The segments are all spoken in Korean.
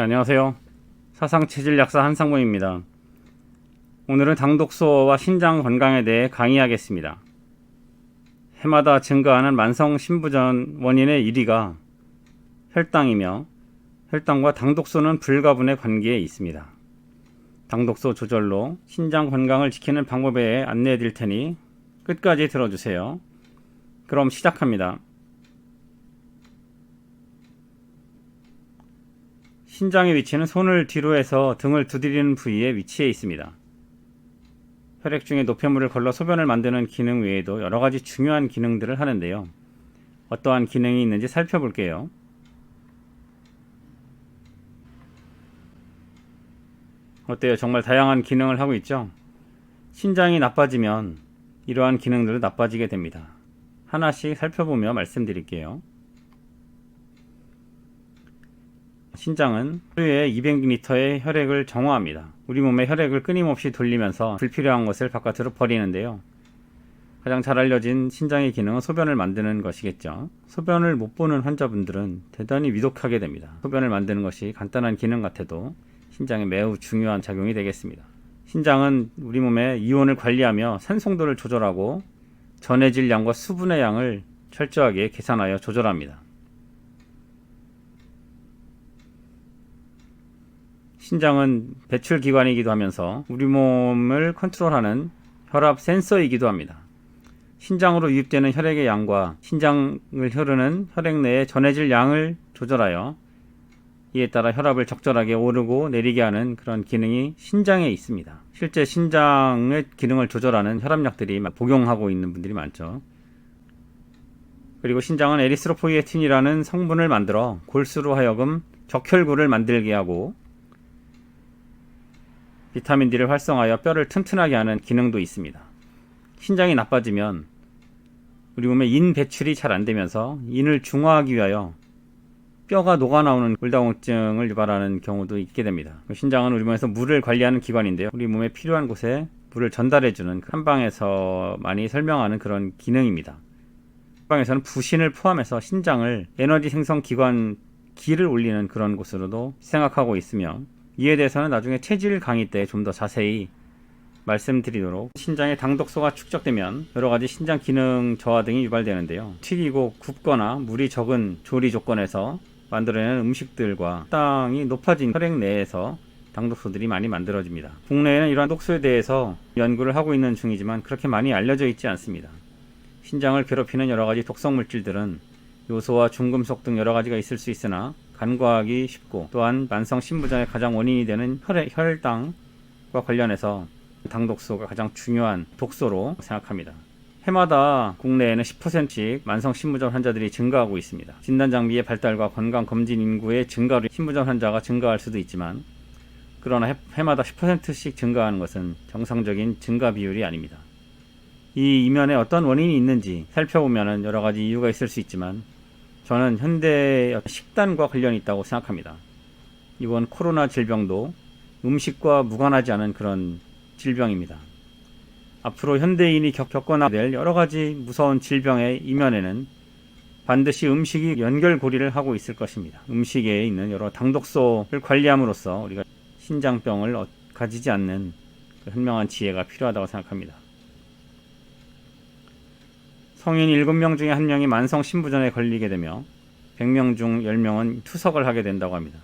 안녕하세요. 사상체질약사 한상봉입니다. 오늘은 당독소와 신장 건강에 대해 강의하겠습니다. 해마다 증가하는 만성 신부전 원인의 1위가 혈당이며 혈당과 당독소는 불가분의 관계에 있습니다. 당독소 조절로 신장 건강을 지키는 방법에 대해 안내해 드릴 테니 끝까지 들어주세요. 그럼 시작합니다. 신장의 위치는 손을 뒤로 해서 등을 두드리는 부위에 위치해 있습니다. 혈액 중에 노폐물을 걸러 소변을 만드는 기능 외에도 여러가지 중요한 기능들을 하는데요. 어떠한 기능이 있는지 살펴볼게요. 어때요? 정말 다양한 기능을 하고 있죠? 신장이 나빠지면 이러한 기능들도 나빠지게 됩니다. 하나씩 살펴보며 말씀드릴게요. 신장은 하루에 200리터의 혈액을 정화합니다. 우리 몸의 혈액을 끊임없이 돌리면서 불필요한 것을 바깥으로 버리는데요. 가장 잘 알려진 신장의 기능은 소변을 만드는 것이겠죠. 소변을 못 보는 환자분들은 대단히 위독하게 됩니다. 소변을 만드는 것이 간단한 기능 같아도 신장에 매우 중요한 작용이 되겠습니다. 신장은 우리 몸의 이온을 관리하며 산송도를 조절하고 전해질 양과 수분의 양을 철저하게 계산하여 조절합니다. 신장은 배출기관이기도 하면서 우리 몸을 컨트롤하는 혈압 센서이기도 합니다. 신장으로 유입되는 혈액의 양과 신장을 흐르는 혈액 내의 전해질 양을 조절하여 이에 따라 혈압을 적절하게 오르고 내리게 하는 그런 기능이 신장에 있습니다. 실제 신장의 기능을 조절하는 혈압약들이 복용하고 있는 분들이 많죠. 그리고 신장은 에리스로포이에틴이라는 성분을 만들어 골수로 하여금 적혈구를 만들게 하고 비타민 D를 활성화하여 뼈를 튼튼하게 하는 기능도 있습니다. 신장이 나빠지면 우리 몸에 인 배출이 잘 안되면서 인을 중화하기 위하여 뼈가 녹아나오는 골다공증을 유발하는 경우도 있게 됩니다. 신장은 우리 몸에서 물을 관리하는 기관인데요. 우리 몸에 필요한 곳에 물을 전달해주는 한방에서 많이 설명하는 그런 기능입니다. 한방에서는 부신을 포함해서 신장을 에너지 생성 기관 기를 올리는 그런 곳으로도 생각하고 있으며 이에 대해서는 나중에 체질 강의 때 좀 더 자세히 말씀드리도록. 신장에 당독소가 축적되면 여러가지 신장 기능 저하 등이 유발되는데요. 튀기고 굽거나 물이 적은 조리 조건에서 만들어내는 음식들과 혈당이 높아진 혈액 내에서 당독소들이 많이 만들어집니다. 국내에는 이러한 독소에 대해서 연구를 하고 있는 중이지만 그렇게 많이 알려져 있지 않습니다. 신장을 괴롭히는 여러가지 독성 물질들은 요소와 중금속 등 여러가지가 있을 수 있으나 간과하기 쉽고 또한 만성 신부전의 가장 원인이 되는 혈당과 관련해서 당독소가 가장 중요한 독소로 생각합니다. 해마다 국내에는 10%씩 만성 신부전 환자들이 증가하고 있습니다. 진단장비의 발달과 건강검진 인구의 증가로 신부전 환자가 증가할 수도 있지만 그러나 해마다 10%씩 증가하는 것은 정상적인 증가 비율이 아닙니다. 이 이면에 어떤 원인이 있는지 살펴보면 여러가지 이유가 있을 수 있지만 저는 현대의 식단과 관련이 있다고 생각합니다. 이번 코로나 질병도 음식과 무관하지 않은 그런 질병입니다. 앞으로 현대인이 겪어나야 될 여러가지 무서운 질병의 이면에는 반드시 음식이 연결고리를 하고 있을 것입니다. 음식에 있는 여러 당독소를 관리함으로써 우리가 신장병을 가지지 않는 그 현명한 지혜가 필요하다고 생각합니다. 성인 7명 중에 1명이 만성 신부전에 걸리게 되며 100명 중 10명은 투석을 하게 된다고 합니다.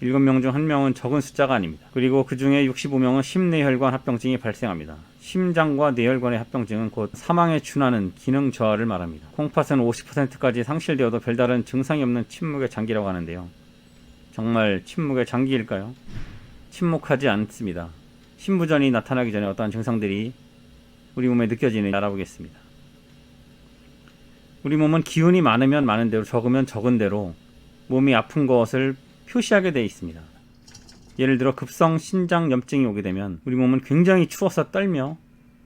7명 중 1명은 적은 숫자가 아닙니다. 그리고 그 중에 65명은 심내혈관 합병증이 발생합니다. 심장과 뇌혈관의 합병증은 곧 사망에 준하는 기능 저하를 말합니다. 콩팥은 50%까지 상실되어도 별다른 증상이 없는 침묵의 장기라고 하는데요. 정말 침묵의 장기일까요? 침묵하지 않습니다. 신부전이 나타나기 전에 어떠한 증상들이 우리 몸에 느껴지는지 알아보겠습니다. 우리 몸은 기운이 많으면 많은 대로 적으면 적은 대로 몸이 아픈 것을 표시하게 되어 있습니다. 예를 들어 급성 신장염증이 오게 되면 우리 몸은 굉장히 추워서 떨며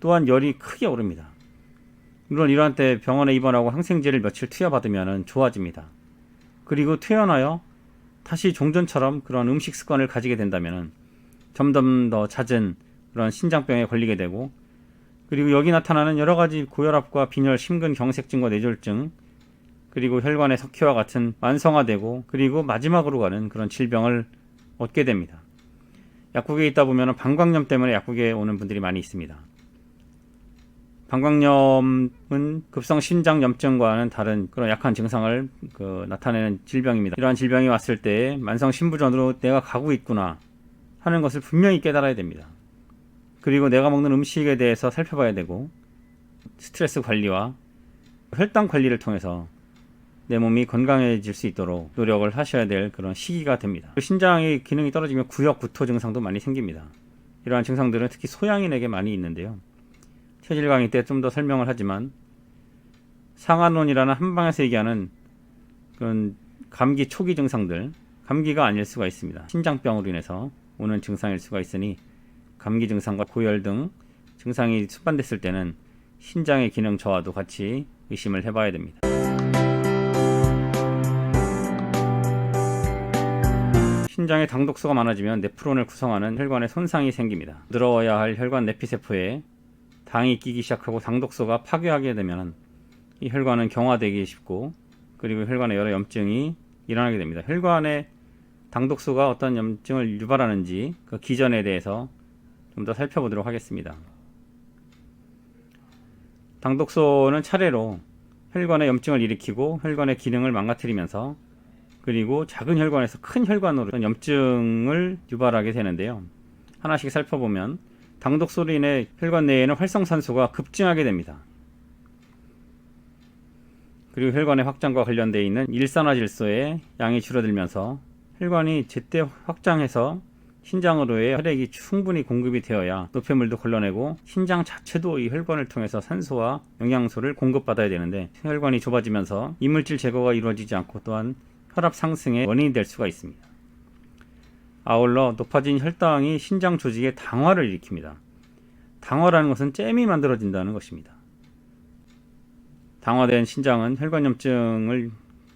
또한 열이 크게 오릅니다. 물론 이러한 때 병원에 입원하고 항생제를 며칠 투여받으면 좋아집니다. 그리고 퇴원하여 다시 종전처럼 그런 음식 습관을 가지게 된다면 점점 더 잦은 그런 신장병에 걸리게 되고 그리고 여기 나타나는 여러가지 고혈압과 빈혈, 심근경색증과 뇌졸중 그리고 혈관의 석회와 같은 만성화되고 그리고 마지막으로 가는 그런 질병을 얻게 됩니다. 약국에 있다 보면 방광염 때문에 약국에 오는 분들이 많이 있습니다. 방광염은 급성 신장염증과는 다른 그런 약한 증상을 나타내는 질병입니다. 이러한 질병이 왔을 때 만성 신부전으로 내가 가고 있구나 하는 것을 분명히 깨달아야 됩니다. 그리고 내가 먹는 음식에 대해서 살펴봐야 되고 스트레스 관리와 혈당 관리를 통해서 내 몸이 건강해질 수 있도록 노력을 하셔야 될 그런 시기가 됩니다. 신장의 기능이 떨어지면 구역 구토 증상도 많이 생깁니다. 이러한 증상들은 특히 소양인에게 많이 있는데요. 체질 강의 때 좀 더 설명을 하지만 상한론이라는 한방에서 얘기하는 그런 감기 초기 증상들, 감기가 아닐 수가 있습니다. 신장병으로 인해서 오는 증상일 수가 있으니 감기 증상과 고열 등 증상이 수반됐을 때는 신장의 기능 저하도 같이 의심을 해봐야 됩니다. 신장에 당독소가 많아지면 네프론을 구성하는 혈관에 손상이 생깁니다. 부드러워야 할 혈관 내피세포에 당이 끼기 시작하고 당독소가 파괴하게 되면 이 혈관은 경화되기 쉽고 그리고 혈관에 여러 염증이 일어나게 됩니다. 혈관에 당독소가 어떤 염증을 유발하는지 그 기전에 대해서 좀 더 살펴보도록 하겠습니다. 당독소는 차례로 혈관에 염증을 일으키고 혈관의 기능을 망가뜨리면서 그리고 작은 혈관에서 큰 혈관으로 염증을 유발하게 되는데요. 하나씩 살펴보면 당독소로 인해 혈관 내에는 활성산소가 급증하게 됩니다. 그리고 혈관의 확장과 관련되어 있는 일산화질소의 양이 줄어들면서 혈관이 제때 확장해서 신장으로의 혈액이 충분히 공급이 되어야 노폐물도 걸러내고 신장 자체도 이 혈관을 통해서 산소와 영양소를 공급받아야 되는데 혈관이 좁아지면서 이물질 제거가 이루어지지 않고 또한 혈압 상승의 원인이 될 수가 있습니다. 아울러 높아진 혈당이 신장 조직의 당화를 일으킵니다. 당화라는 것은 잼이 만들어진다는 것입니다. 당화된 신장은 혈관염증을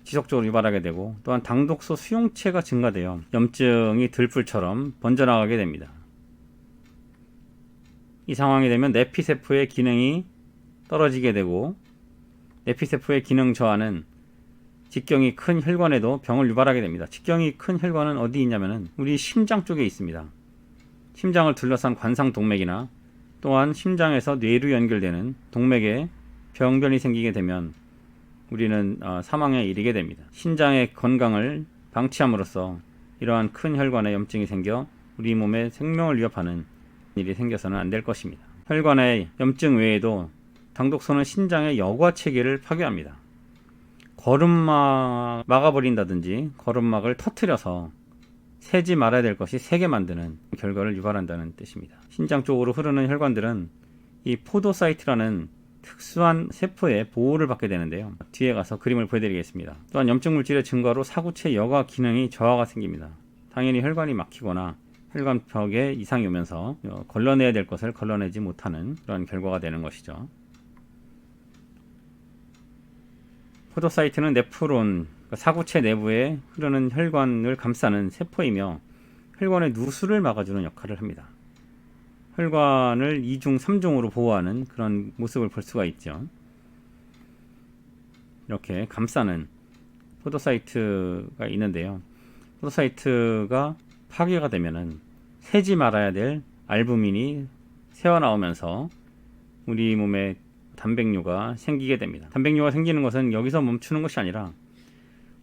지속적으로 유발하게 되고 또한 당독소 수용체가 증가되어 염증이 들불처럼 번져나가게 됩니다. 이 상황이 되면 내피세포의 기능이 떨어지게 되고 내피세포의 기능 저하는 직경이 큰 혈관에도 병을 유발하게 됩니다. 직경이 큰 혈관은 어디 있냐면은 우리 심장 쪽에 있습니다. 심장을 둘러싼 관상동맥이나 또한 심장에서 뇌로 연결되는 동맥에 병변이 생기게 되면 우리는 사망에 이르게 됩니다. 신장의 건강을 방치함으로써 이러한 큰 혈관에 염증이 생겨 우리 몸의 생명을 위협하는 일이 생겨서는 안 될 것입니다. 혈관의 염증 외에도 당독소는 신장의 여과 체계를 파괴합니다. 걸음막 막아버린다든지 걸음막을 터트려서 새지 말아야 될 것이 새게 만드는 결과를 유발한다는 뜻입니다. 신장 쪽으로 흐르는 혈관들은 이 포도사이트라는 특수한 세포의 보호를 받게 되는데요. 뒤에 가서 그림을 보여드리겠습니다. 또한 염증 물질의 증가로 사구체 여과 기능이 저하가 생깁니다. 당연히 혈관이 막히거나 혈관벽에 이상이 오면서 걸러내야 될 것을 걸러내지 못하는 그런 결과가 되는 것이죠. 포도사이트는 네프론, 사구체 내부에 흐르는 혈관을 감싸는 세포이며 혈관의 누수를 막아주는 역할을 합니다. 혈관을 2중, 3중으로 보호하는 그런 모습을 볼 수가 있죠. 이렇게 감싸는 포도사이트가 있는데요. 포도사이트가 파괴가 되면은 새지 말아야 될 알부민이 새어나오면서 우리 몸에 단백뇨가 생기게 됩니다. 단백뇨가 생기는 것은 여기서 멈추는 것이 아니라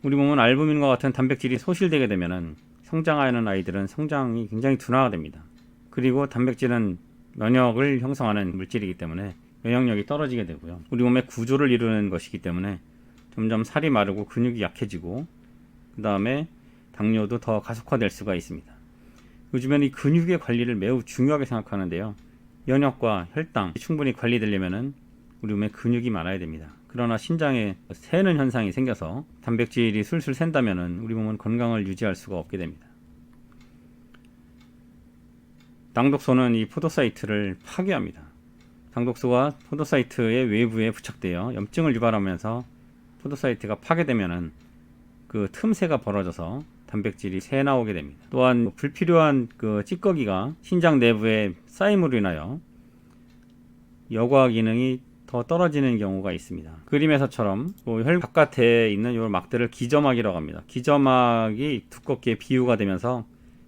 우리 몸은 알부민과 같은 단백질이 소실되게 되면은 성장하는 아이들은 성장이 굉장히 둔화가 됩니다. 그리고 단백질은 면역을 형성하는 물질이기 때문에 면역력이 떨어지게 되고요. 우리 몸의 구조를 이루는 것이기 때문에 점점 살이 마르고 근육이 약해지고 그 다음에 당뇨도 더 가속화될 수가 있습니다. 요즘에는 이 근육의 관리를 매우 중요하게 생각하는데요. 면역과 혈당 충분히 관리되려면은 우리 몸에 근육이 많아야 됩니다. 그러나 신장에 새는 현상이 생겨서 단백질이 술술 샌다면은 우리 몸은 건강을 유지할 수가 없게 됩니다. 당독소는 이 포도사이트를 파괴합니다. 당독소가 포도사이트의 외부에 부착되어 염증을 유발하면서 포도사이트가 파괴되면은 그 틈새가 벌어져서 단백질이 새 나오게 됩니다. 또한 불필요한 그 찌꺼기가 신장 내부에 쌓임으로 인하여 여과 기능이 더 떨어지는 경우가 있습니다. 그림에서처럼 혈 바깥에 있는 요 막들을 기저막이라고 합니다. 기저막이 두껍게 비유가 되면서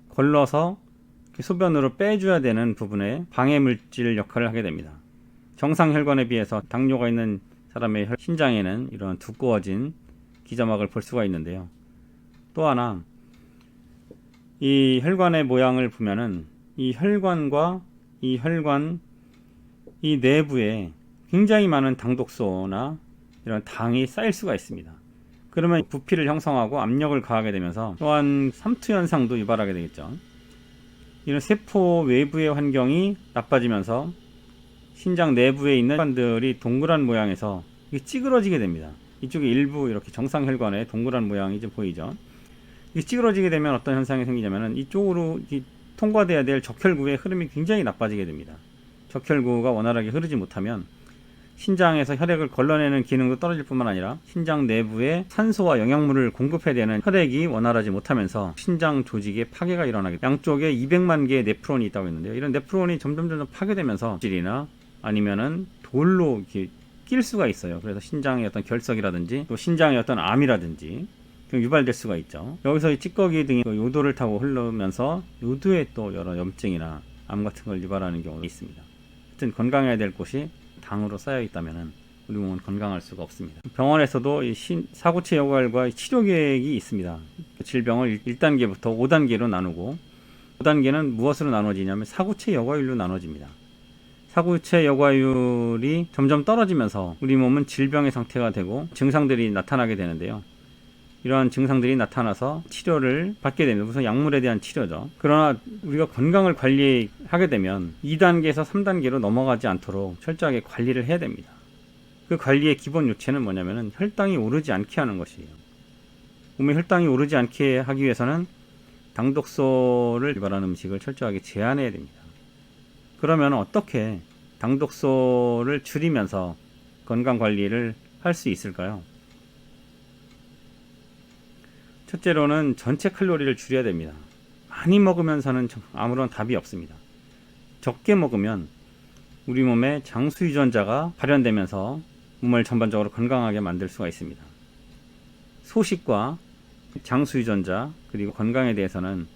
걸러서 소변으로 빼줘야 되는 부분에 방해 물질 역할을 하게 됩니다. 정상 혈관에 비해서 당뇨가 있는 사람의 신장에는 이런 두꺼워진 기저막을 볼 수가 있는데요. 또 하나, 이 혈관의 모양을 보면은 이 혈관과 이 혈관 이 내부에 굉장히 많은 당독소나 이런 당이 쌓일 수가 있습니다. 그러면 부피를 형성하고 압력을 가하게 되면서 또한 삼투 현상도 유발하게 되겠죠. 이런 세포 외부의 환경이 나빠지면서 신장 내부에 있는 혈관들이 동그란 모양에서 찌그러지게 됩니다. 이쪽에 일부 이렇게 정상 혈관에 동그란 모양이 좀 보이죠. 이 찌그러지게 되면 어떤 현상이 생기냐면은 이쪽으로 통과돼야 될 적혈구의 흐름이 굉장히 나빠지게 됩니다. 적혈구가 원활하게 흐르지 못하면 신장에서 혈액을 걸러내는 기능도 떨어질 뿐만 아니라 신장 내부에 산소와 영양분을 공급해야 되는 혈액이 원활하지 못하면서 신장 조직에 파괴가 일어나게 됩니다. 양쪽에 200만 개의 네프론이 있다고 했는데요. 이런 네프론이 점점 파괴되면서 질이나 아니면은 돌로 이렇게 낄 수가 있어요. 그래서 신장의 어떤 결석이라든지 또 신장의 어떤 암이라든지 유발될 수가 있죠. 여기서 이 찌꺼기 등이 요도를 타고 흐르면서 요도에 또 여러 염증이나 암 같은 걸 유발하는 경우가 있습니다. 하여튼 건강해야 될 곳이 당으로 쌓여 있다면 우리 몸은 건강할 수가 없습니다. 병원에서도 이 사구체 여과혈과 치료 계획이 있습니다. 질병을 1단계부터 5단계로 나누고 5단계는 무엇으로 나눠지냐면 사구체 여과율로 나눠집니다. 사구체 여과율이 점점 떨어지면서 우리 몸은 질병의 상태가 되고 증상들이 나타나게 되는데요. 이러한 증상들이 나타나서 치료를 받게 됩니다. 우선 약물에 대한 치료죠. 그러나 우리가 건강을 관리하게 되면 2단계에서 3단계로 넘어가지 않도록 철저하게 관리를 해야 됩니다. 그 관리의 기본 요체는 뭐냐면은 혈당이 오르지 않게 하는 것이에요. 몸에 혈당이 오르지 않게 하기 위해서는 당독소를 유발하는 음식을 철저하게 제한해야 됩니다. 그러면 어떻게 당독소를 줄이면서 건강 관리를 할 수 있을까요? 첫째로는 전체 칼로리를 줄여야 됩니다. 많이 먹으면서는 아무런 답이 없습니다. 적게 먹으면 우리 몸에 장수 유전자가 발현되면서 몸을 전반적으로 건강하게 만들 수가 있습니다. 소식과 장수 유전자 그리고 건강에 대해서는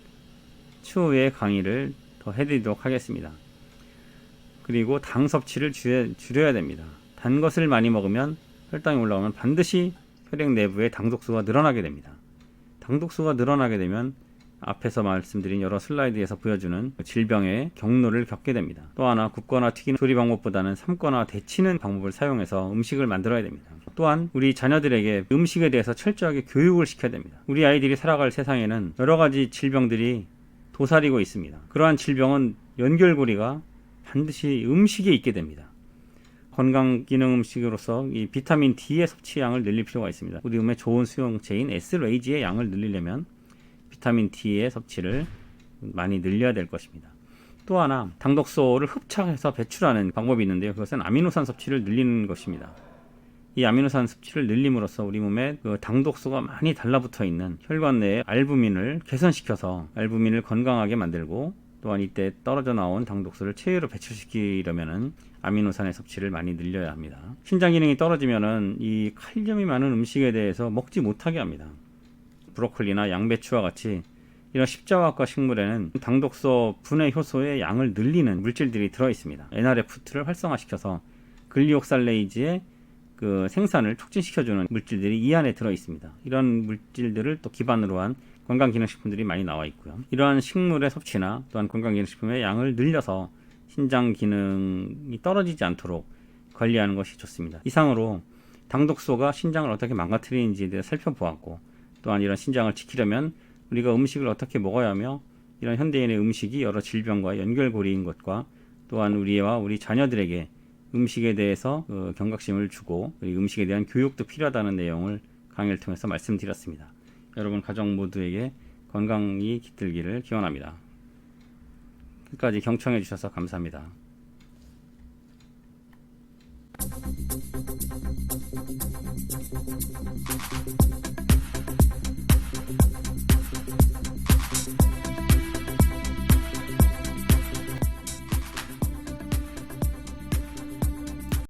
추후에 강의를 더 해드리도록 하겠습니다. 그리고 당 섭취를 줄여야 됩니다. 단 것을 많이 먹으면 혈당이 올라오면 반드시 혈액 내부에 당독소가 늘어나게 됩니다. 당독소가 늘어나게 되면 앞에서 말씀드린 여러 슬라이드에서 보여주는 질병의 경로를 겪게 됩니다. 또 하나 굽거나 튀기는 조리 방법보다는 삶거나 데치는 방법을 사용해서 음식을 만들어야 됩니다. 또한 우리 자녀들에게 음식에 대해서 철저하게 교육을 시켜야 됩니다. 우리 아이들이 살아갈 세상에는 여러 가지 질병들이 도사리고 있습니다. 그러한 질병은 연결고리가 반드시 음식에 있게 됩니다. 건강기능 음식으로서 이 비타민 D의 섭취량을 늘릴 필요가 있습니다. 우리 몸에 좋은 수용체인 S레이지의 양을 늘리려면 비타민 D의 섭취를 많이 늘려야 될 것입니다. 또 하나 당독소를 흡착해서 배출하는 방법이 있는데요. 그것은 아미노산 섭취를 늘리는 것입니다. 이 아미노산 섭취를 늘림으로써 우리 몸에 그 당독소가 많이 달라붙어 있는 혈관 내의 알부민을 개선시켜서 알부민을 건강하게 만들고 또한 이때 떨어져 나온 당독소를 체외로 배출시키려면은 아미노산의 섭취를 많이 늘려야 합니다. 신장 기능이 떨어지면은 이 칼륨이 많은 음식에 대해서 먹지 못하게 합니다. 브로콜리나 양배추와 같이 이런 십자화과 식물에는 당독소 분해 효소의 양을 늘리는 물질들이 들어 있습니다. NRF2를 활성화시켜서 글리옥살레이즈의 그 생산을 촉진시켜주는 물질들이 이 안에 들어 있습니다. 이런 물질들을 또 기반으로 한 건강기능식품들이 많이 나와 있고요. 이러한 식물의 섭취나 또한 건강기능식품의 양을 늘려서 신장 기능이 떨어지지 않도록 관리하는 것이 좋습니다. 이상으로 당독소가 신장을 어떻게 망가뜨리는지에 대해 살펴보았고 또한 이런 신장을 지키려면 우리가 음식을 어떻게 먹어야 하며 이런 현대인의 음식이 여러 질병과 연결고리인 것과 또한 우리와 우리 자녀들에게 음식에 대해서 경각심을 주고 그리고 음식에 대한 교육도 필요하다는 내용을 강의를 통해서 말씀드렸습니다. 여러분 가족 모두에게 건강이 깃들기를 기원합니다. 끝까지 경청해 주셔서 감사합니다.